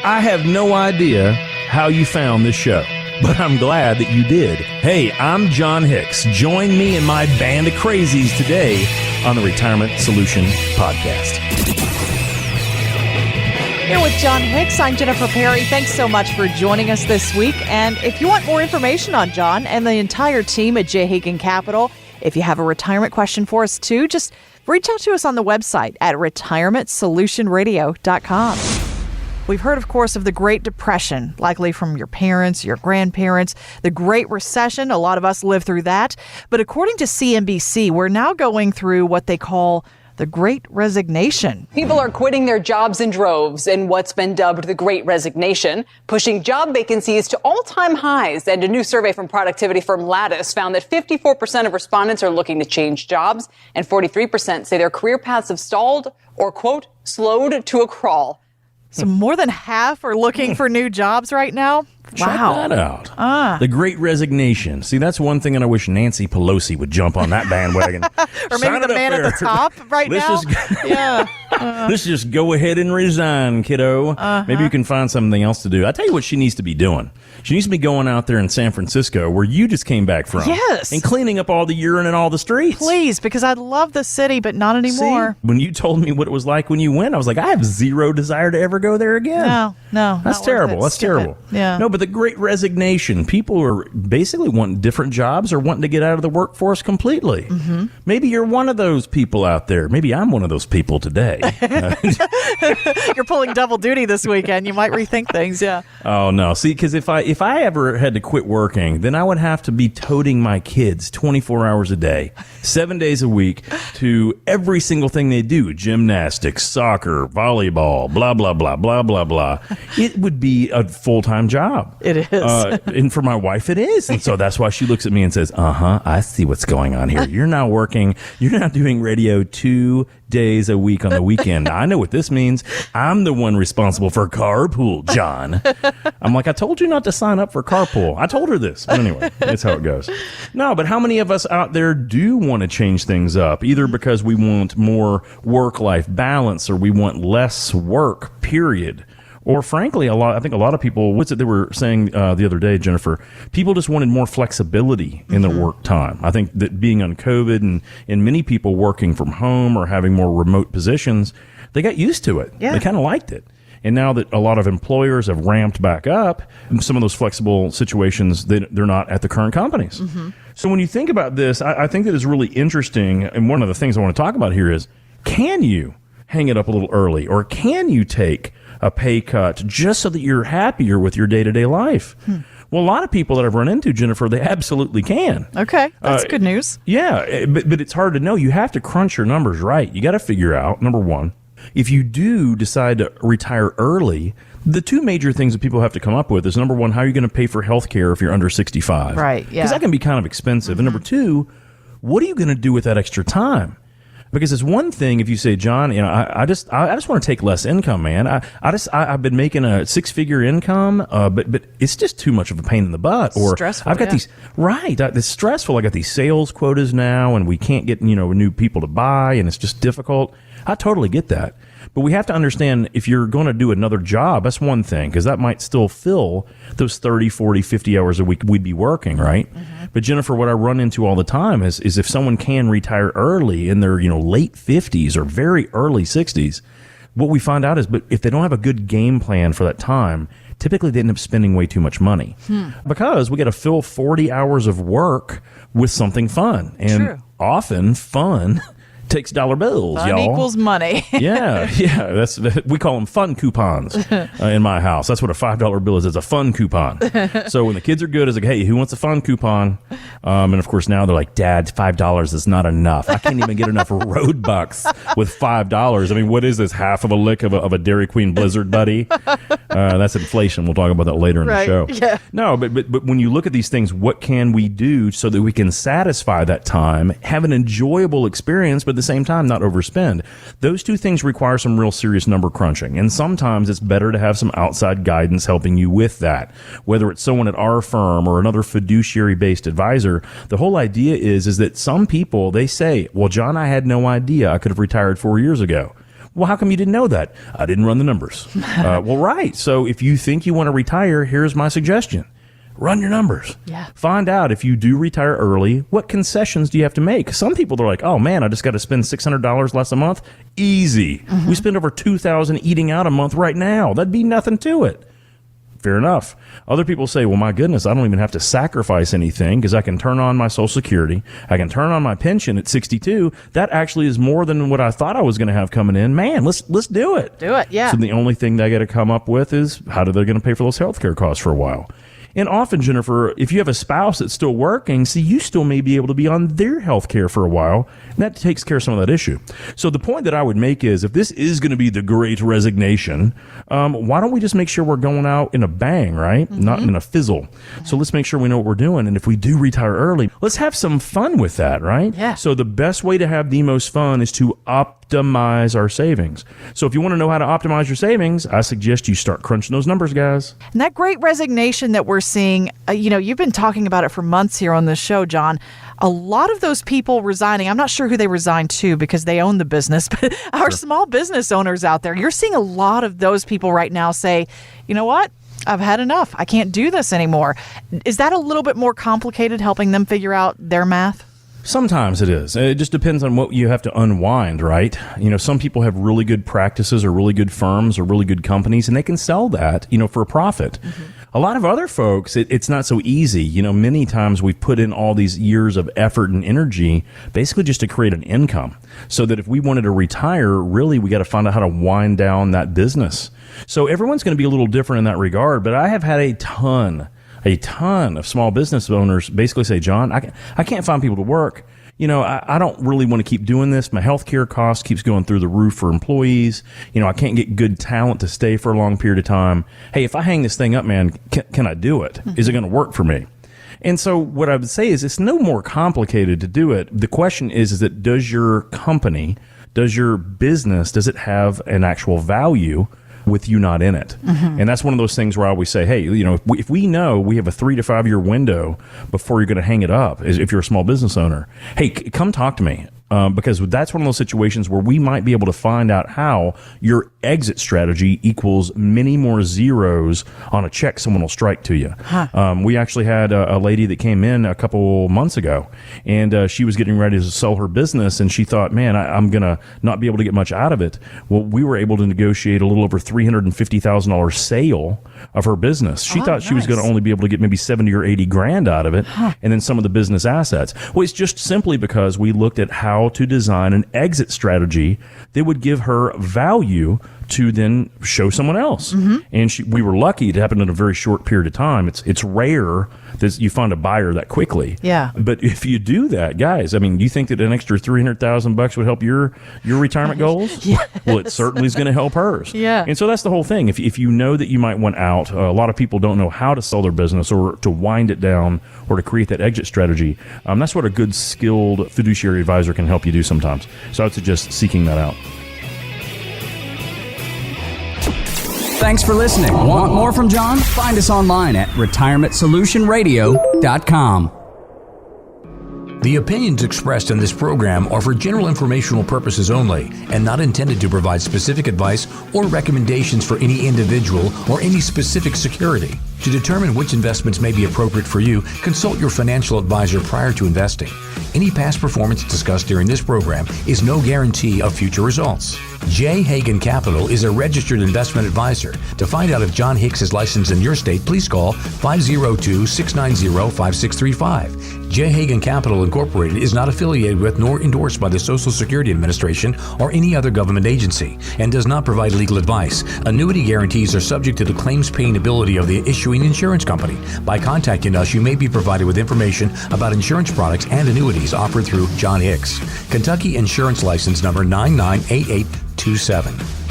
I have no idea how you found this show, but I'm glad that you did. Hey, I'm John Hicks. Join me and my band of crazies today on the Retirement Solution Podcast. Here with John Hicks, I'm Jennifer Perry. Thanks so much for joining us this week. And if you want more information on John and the entire team at J. Hagan Capital, if you have a retirement question for us too, just reach out to us on the website at retirementsolutionradio.com. We've heard, of course, of the Great Depression, likely from your parents, your grandparents, the Great Recession. A lot of us lived through that. But according to CNBC, we're now going through what they call the Great Resignation. People are quitting their jobs in droves in what's been dubbed the Great Resignation, pushing job vacancies to all-time highs. And a new survey from productivity firm Lattice found that 54% of respondents are looking to change jobs, and 43% say their career paths have stalled or, quote, slowed to a crawl. So more than half are looking for new jobs right now? Check Wow. that out. The Great Resignation. See, that's one thing that I wish Nancy Pelosi would jump on that bandwagon. Or maybe the man at the top right now. Yeah. Let's just go ahead and resign, kiddo. Maybe you can find something else to do. I tell you what she needs to be doing. She needs to be going out there in San Francisco, where you just came back from. Yes. And cleaning up all the urine in all the streets. Please, because I love the city, but not anymore. See, when you told me what it was like when you went, I was like, I have zero desire to ever go there again. No. That's terrible. That's terrible. Yeah. No, but the Great Resignation, people are basically wanting different jobs or wanting to get out of the workforce completely. Mm-hmm. Maybe you're one of those people out there. Maybe I'm one of those people today. You're pulling double duty this weekend. You might rethink things, yeah. Oh, no. See, because if I ever had to quit working, then I would have to be toting my kids 24 hours a day, 7 days a week to every single thing they do. Gymnastics, soccer, volleyball, blah, blah, blah, blah, blah, blah. It would be a full-time job. It is. And for my wife, it is. And so that's why she looks at me and says, I see what's going on here. You're now working, you're now doing radio 2 days a week on the weekend. I know what this means. I'm the one responsible for carpool, John. I'm like, I told you not to sign up for carpool. I told her this. But anyway, that's how it goes. No, but how many of us out there do want to change things up, either because we want more work-life balance or we want less work, period? Or frankly, I think a lot of people, what's it they were saying the other day, Jennifer, people just wanted more flexibility in their work time. I think that being on COVID and many people working from home or having more remote positions, they got used to it. Yeah. They kind of liked it. And now that a lot of employers have ramped back up, some of those flexible situations, they're not at the current companies. Mm-hmm. So when you think about this, I think that is really interesting. And one of the things I want to talk about here is, can you hang it up a little early, or can you take a pay cut just so that you're happier with your day-to-day life? Well, a lot of people that I've run into, Jennifer, they absolutely can. Okay, that's good news. Yeah, but it's hard to know. You have to crunch your numbers right. You got to figure out, number one, if you do decide to retire early, the two major things that people have to come up with is, number one, how are you going to pay for health care if you're under 65? Right, yeah. Because that can be kind of expensive. And number two, what are you going to do with that extra time? Because it's one thing if you say, John, I just want to take less income, man. I've been making a 6-figure income, but it's just too much of a pain in the butt. Or stressful, I've got these, right? It's stressful. I got these sales quotas now, and we can't get new people to buy, and it's just difficult. I totally get that. But we have to understand, if you're going to do another job, that's one thing, because that might still fill those 30, 40, 50 hours a week we'd be working, right? Mm-hmm. But Jennifer, what I run into all the time is if someone can retire early in their late 50s or very early 60s, what we find out is, but if they don't have a good game plan for that time, typically they end up spending way too much money because we got to fill 40 hours of work with something fun. And often fun takes dollar bills, fun y'all. equals money. yeah. We call them fun coupons in my house. That's what a $5 bill is. It's a fun coupon. So when the kids are good, it's like, hey, who wants a fun coupon? And of course now they're like, Dad, $5 is not enough. I can't even get enough road bucks with $5. I mean, what is this? Half of a lick of a Dairy Queen Blizzard, buddy? That's inflation. We'll talk about that later in the show. Yeah. No, but when you look at these things, what can we do so that we can satisfy that time, have an enjoyable experience, but at the same time not overspend? Those two things require some real serious number crunching, and sometimes it's better to have some outside guidance helping you with that, whether it's someone at our firm or another fiduciary based advisor. The whole idea is that some people, they say, well, John, I had no idea I could have retired 4 years ago. Well, how come you didn't know that? I didn't run the numbers. Well, right. So if you think you want to retire, here's my suggestion. Run your numbers. Yeah. Find out if you do retire early, what concessions do you have to make? Some people, they're like, oh man, I just got to spend $600 less a month. Easy. We spend over $2,000 eating out a month right now. That'd be nothing to it. Fair enough. Other people say, well, my goodness, I don't even have to sacrifice anything because I can turn on my Social Security. I can turn on my pension at 62. That actually is more than what I thought I was going to have coming in. Man, let's do it. Do it, yeah. So the only thing they got to come up with is how are they going to pay for those healthcare costs for a while? And often, Jennifer, if you have a spouse that's still working, see, you still may be able to be on their health care for a while, and that takes care of some of that issue. So the point that I would make is, if this is going to be the Great Resignation, why don't we just make sure we're going out in a bang, right? Not in a fizzle. So let's make sure we know what we're doing, and if we do retire early, let's have some fun with that, right? Yeah. So the best way to have the most fun is to optimize our savings. So if you want to know how to optimize your savings, I suggest you start crunching those numbers, guys. And that Great Resignation that we're seeing, you've been talking about it for months here on this show, John. A lot of those people resigning, I'm not sure who they resigned to because they own the business, but our small business owners out there, you're seeing a lot of those people right now say, you know what? I've had enough. I can't do this anymore. Is that a little bit more complicated, helping them figure out their math? Sometimes it is. It just depends on what you have to unwind, right? Some people have really good practices or really good firms or really good companies, and they can sell that, for a profit. A lot of other folks, it's not so easy. Many times we've put in all these years of effort and energy basically just to create an income so that if we wanted to retire, really we got to find out how to wind down that business. So everyone's going to be a little different in that regard, but I have had a ton of small business owners basically say, John, I can't find people to work. I don't really want to keep doing this. My healthcare cost keeps going through the roof for employees. I can't get good talent to stay for a long period of time. Hey, if I hang this thing up, man, can I do it? Is it going to work for me? And so what I would say is it's no more complicated to do it. The question is that does your company, does your business, does it have an actual value with you not in it? And that's one of those things where I always say, hey, if we know we have a 3 to 5 year window before you're going to hang it up, if you're a small business owner, hey, come talk to me. Because that's one of those situations where we might be able to find out how your exit strategy equals many more zeros on a check someone will strike to you. We actually had a lady that came in a couple months ago, and she was getting ready to sell her business, and she thought, man, I'm going to not be able to get much out of it. Well, we were able to negotiate a little over $350,000 sale of her business. She thought she was going to only be able to get maybe 70 or 80 grand out of it, and then some of the business assets. Well, it's just simply because we looked at how to design an exit strategy that would give her value to then show someone else. And we were lucky it happened in a very short period of time. It's rare that you find a buyer that quickly. Yeah. But if you do that, guys, you think that an extra $300,000 would help your retirement goals? Yes. Well, it certainly is going to help hers. Yeah. And so that's the whole thing. If you know that you might want out, a lot of people don't know how to sell their business or to wind it down or to create that exit strategy. That's what a good skilled fiduciary advisor can help you do sometimes. So I would suggest seeking that out. Thanks for listening. Want more from John? Find us online at retirementsolutionradio.com. The opinions expressed in this program are for general informational purposes only and not intended to provide specific advice or recommendations for any individual or any specific security. To determine which investments may be appropriate for you, consult your financial advisor prior to investing. Any past performance discussed during this program is no guarantee of future results. J. Hagan Capital is a registered investment advisor. To find out if John Hicks is licensed in your state, please call 502-690-5635. J. Hagan Capital Incorporated is not affiliated with nor endorsed by the Social Security Administration or any other government agency and does not provide legal advice. Annuity guarantees are subject to the claims paying ability of the issuing insurance company. By contacting us, you may be provided with information about insurance products and annuities offered through John Hicks. Kentucky Insurance License Number 998827.